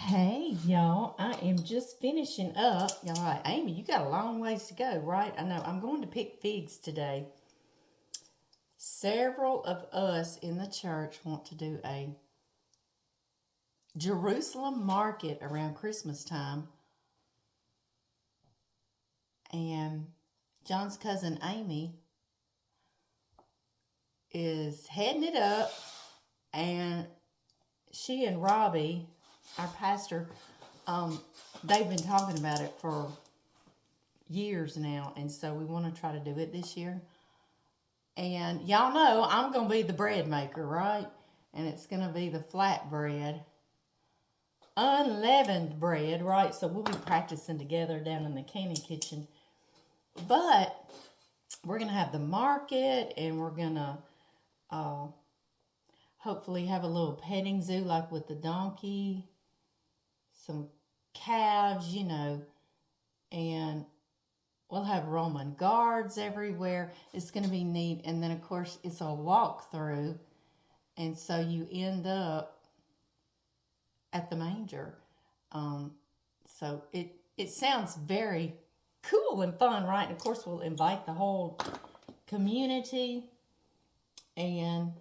Hey y'all, I am just finishing up. Y'all right, Amy, you got a long ways to go, right? I know. I'm going to pick figs today. Several of us in the church want to do a Jerusalem market around Christmas time. And John's cousin Amy is heading it up, and she and Robbie, our pastor, they've been talking about it for years now, and so we want to try to do it this year. And y'all know I'm going to be the bread maker, right? And it's going to be the flatbread, unleavened bread, right? So we'll be practicing together down in the candy kitchen. But we're going to have the market, and we're going to uh, hopefully have a little petting zoo like with the donkey, some calves, and we'll have Roman guards everywhere. It's going to be neat. And then, of course, it's a walkthrough. And so you end up at the manger. Um, so it sounds very cool and fun, right? And of course, we'll invite the whole community, and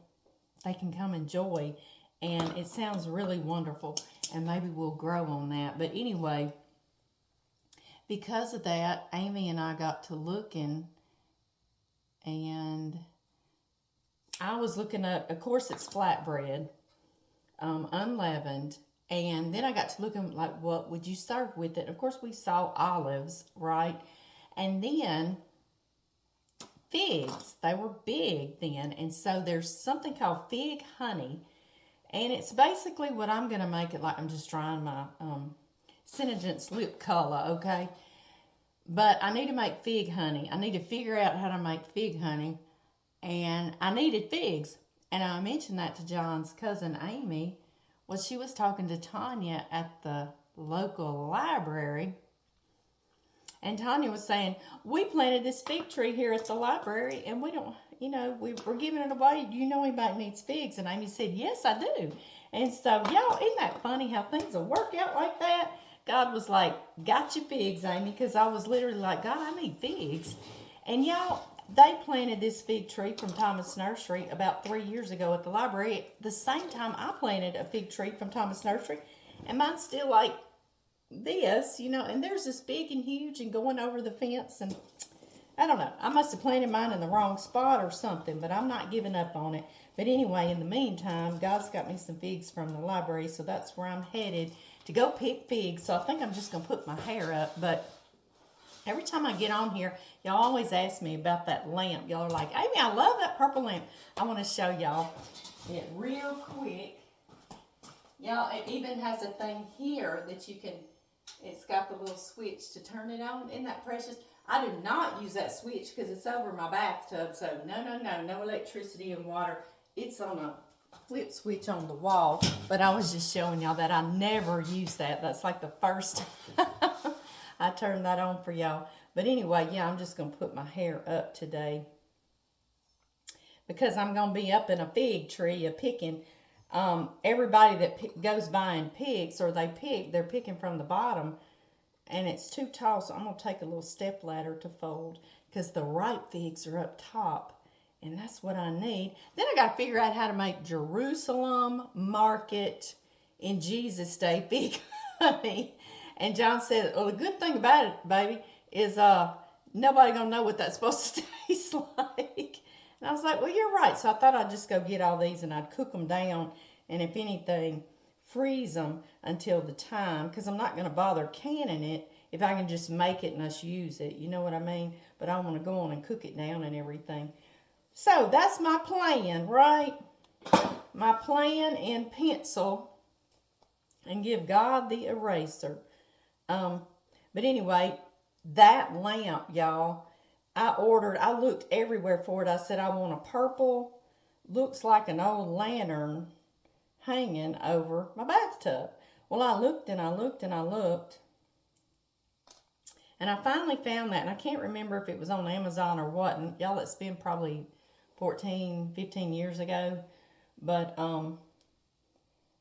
they can come enjoy. And it sounds really wonderful. And maybe we'll grow on that. But anyway, because of that, Amy and I got to looking, and I was looking up, of course, it's flatbread, unleavened. And then I got to looking like, what would you serve with it? Of course, we saw olives, right? And then figs. They were big then. And so there's something called fig honey. And it's basically what I'm going to make it like. I'm just trying my Senegent's lip color, okay? But I need to make fig honey. I need to figure out how to make fig honey. And I needed figs. And I mentioned that to John's cousin Amy. Well, she was talking to Tanya at the local library. And Tanya was saying, we planted this fig tree here at the library, and we don't, we're giving it away. Do you know anybody needs figs? And Amy said, yes, I do. And so, y'all, isn't that funny how things will work out like that? God was like, got your figs, Amy, because I was literally like, God, I need figs. And y'all, they planted this fig tree from Thomas Nursery about 3 years ago at the library. At the same time, I planted a fig tree from Thomas Nursery, and mine's still like this, and there's this big and huge and going over the fence, and I don't know. I must have planted mine in the wrong spot or something, but I'm not giving up on it. But anyway, in the meantime, God's got me some figs from the library, so that's where I'm headed to go pick figs. So I think I'm just going to put my hair up, but every time I get on here, y'all always ask me about that lamp. Y'all are like, Amy, I love that purple lamp. I want to show y'all it real quick. Y'all, it even has a thing here that you can, it's got the little switch to turn it on. Isn't that precious? I do not use that switch because it's over my bathtub. So no electricity and water. It's on a flip switch on the wall. But I was just showing y'all that I never use that. That's like the first I turned that on for y'all. But anyway, yeah, I'm just going to put my hair up today, because I'm going to be up in a fig tree picking. Everybody that goes by and picks, or they're picking from the bottom, and it's too tall, so I'm going to take a little step ladder to fold, because the ripe figs are up top, and that's what I need. Then I got to figure out how to make Jerusalem market in Jesus Day fig honey. And John said, well, the good thing about it, baby, is nobody going to know what that's supposed to taste like. And I was like, well, you're right. So I thought I'd just go get all these and I'd cook them down. And if anything, freeze them until the time. Because I'm not going to bother canning it if I can just make it and us use it. You know what I mean? But I want to go on and cook it down and everything. So that's my plan, right? My plan in pencil. And give God the eraser. But anyway, that lamp, y'all, I looked everywhere for it. I said, I want a purple, looks like an old lantern hanging over my bathtub. Well, I looked and I looked and I looked, and I finally found that, and I can't remember if it was on Amazon or what. And y'all, it's been probably 14, 15 years ago. But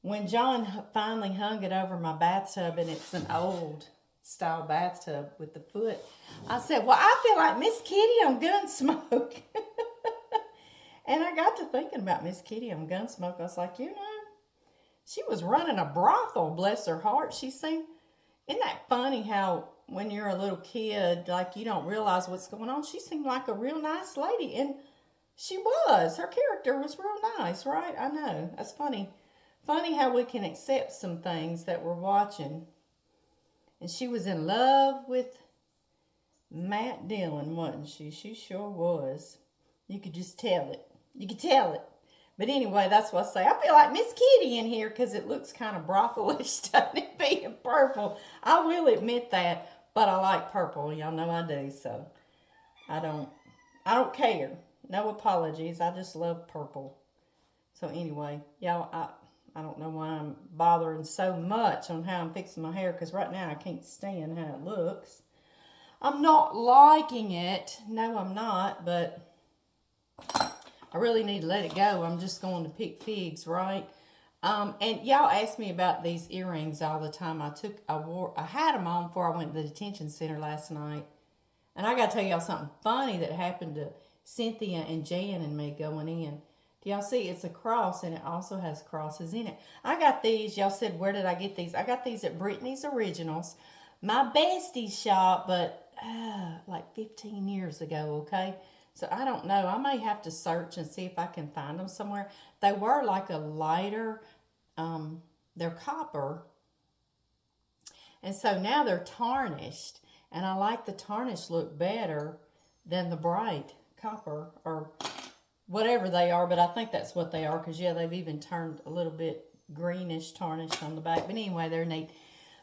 when John finally hung it over my bathtub, and it's an old style bathtub with the foot, I said, well, I feel like Miss Kitty on Gunsmoke. And I got to thinking about Miss Kitty on Gunsmoke. I was like, she was running a brothel, bless her heart. She seemed, isn't that funny how when you're a little kid, like you don't realize what's going on? She seemed like a real nice lady, and she was. Her character was real nice, right? I know. That's funny. Funny how we can accept some things that we're watching. And she was in love with Matt Dillon, wasn't she? She sure was. You could just tell it. You could tell it. But anyway, that's what I say. I feel like Miss Kitty in here because it looks kind of brothelish, doesn't it, being purple? I will admit that, but I like purple. Y'all know I do, so I don't care. No apologies. I just love purple. So anyway, y'all, I don't know why I'm bothering so much on how I'm fixing my hair, because right now I can't stand how it looks. I'm not liking it. No, I'm not, but I really need to let it go. I'm just going to pick figs, right? And y'all ask me about these earrings all the time. I had them on before I went to the detention center last night. And I got to tell y'all something funny that happened to Cynthia and Jan and me going in. Do y'all see? It's a cross, and it also has crosses in it. I got these. Y'all said, where did I get these? I got these at Brittany's Originals. My bestie shop, but like 15 years ago, okay? So I don't know. I may have to search and see if I can find them somewhere. They were like a lighter, they're copper. And so now they're tarnished. And I like the tarnished look better than the bright copper or whatever they are. But I think that's what they are because, yeah, they've even turned a little bit greenish tarnished on the back. But anyway, they're neat.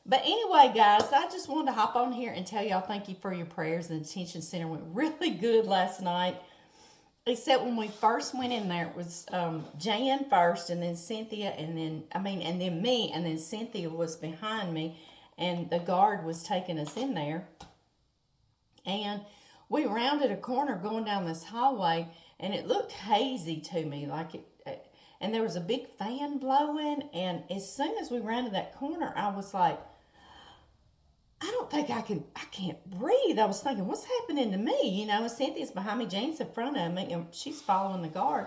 But anyway, guys, I just wanted to hop on here and tell y'all thank you for your prayers. The detention center went really good last night. Except when we first went in there, it was Jan first, and then Cynthia, and then me, and then Cynthia was behind me, and the guard was taking us in there. And we rounded a corner going down this hallway, and it looked hazy to me, and there was a big fan blowing, and as soon as we rounded that corner, I was like, I don't think I can't breathe. I was thinking, what's happening to me? Cynthia's behind me, Jane's in front of me, and she's following the guard.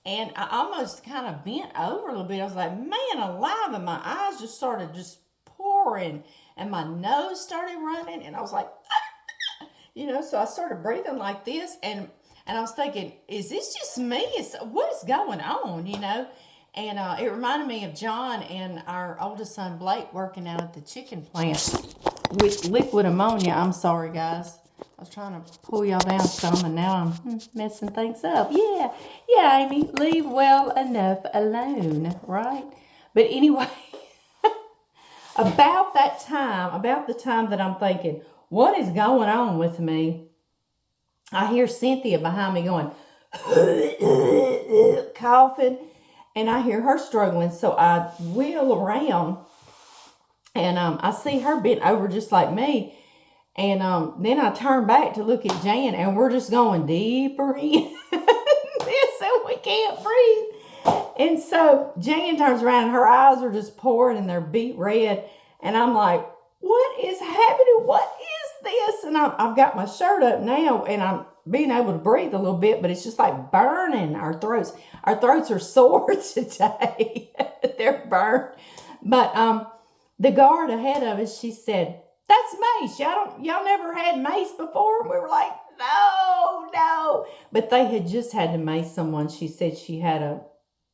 And I almost kind of bent over a little bit. I was like, man alive, and my eyes just started just pouring, and my nose started running, and I was like, so I started breathing like this, and I was thinking, is this just me? What is going on, And it reminded me of John and our oldest son, Blake, working out at the chicken plant with liquid ammonia. I'm sorry, guys. I was trying to pull y'all down some, and now I'm messing things up. Yeah, Amy, leave well enough alone, right? But anyway, about the time that I'm thinking, what is going on with me? I hear Cynthia behind me going, coughing, and I hear her struggling. So I wheel around, and I see her bent over just like me. And then I turn back to look at Jan, and we're just going deeper in. So we can't breathe. And so Jan turns around, and her eyes are just pouring, and they're beet red. And I'm like, what is happening? What is this? And I've got my shirt up now, and I'm being able to breathe a little bit, but it's just like burning our throats. Our throats are sore today. They're burned. But the guard ahead of us, she said, that's mace. Y'all never had mace before? And we were like, no. But they had just had to mace someone. She said she had a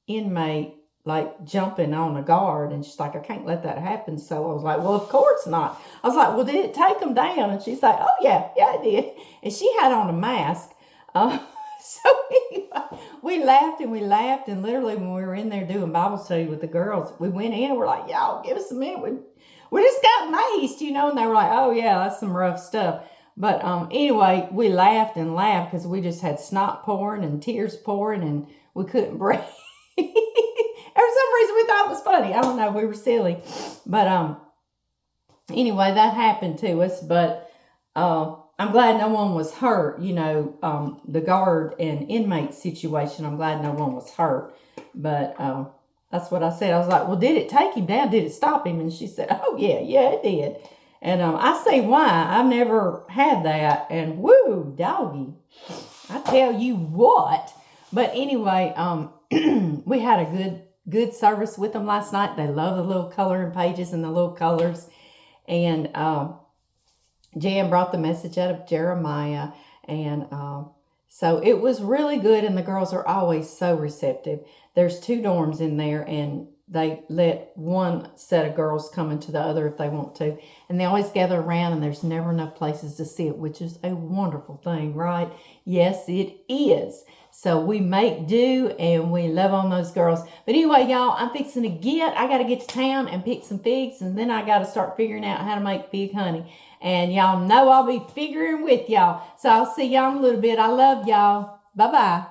inmate like jumping on a guard, and she's like, I can't let that happen. So I was like, well, of course not. I was like, well, did it take them down? And she's like, oh yeah, it did. And she had on a mask. So anyway, we laughed, and literally when we were in there doing Bible study with the girls, we went in and we're like, y'all, give us a minute. We just got maced, and they were like, oh yeah, that's some rough stuff. But anyway, we laughed because we just had snot pouring and tears pouring, and we couldn't breathe. For some reason, we thought it was funny. I don't know. We were silly. But anyway, that happened to us. But I'm glad no one was hurt. The guard and inmate situation, I'm glad no one was hurt. But That's what I said. I was like, well, did it take him down? Did it stop him? And she said, oh, yeah, it did. And I see why. I've never had that. And woo, doggy. I tell you what. But anyway, we had a good service with them last night. They love the little coloring pages and the little colors. And Jan brought the message out of Jeremiah. And so it was really good. And the girls are always so receptive. There's 2 dorms in there, and they let one set of girls come into the other if they want to. And they always gather around, and there's never enough places to sit, which is a wonderful thing, right? Yes, it is. So we make do, and we love on those girls. But anyway, y'all, I got to get to town and pick some figs, and then I got to start figuring out how to make fig honey. And y'all know I'll be figuring with y'all. So I'll see y'all in a little bit. I love y'all. Bye-bye.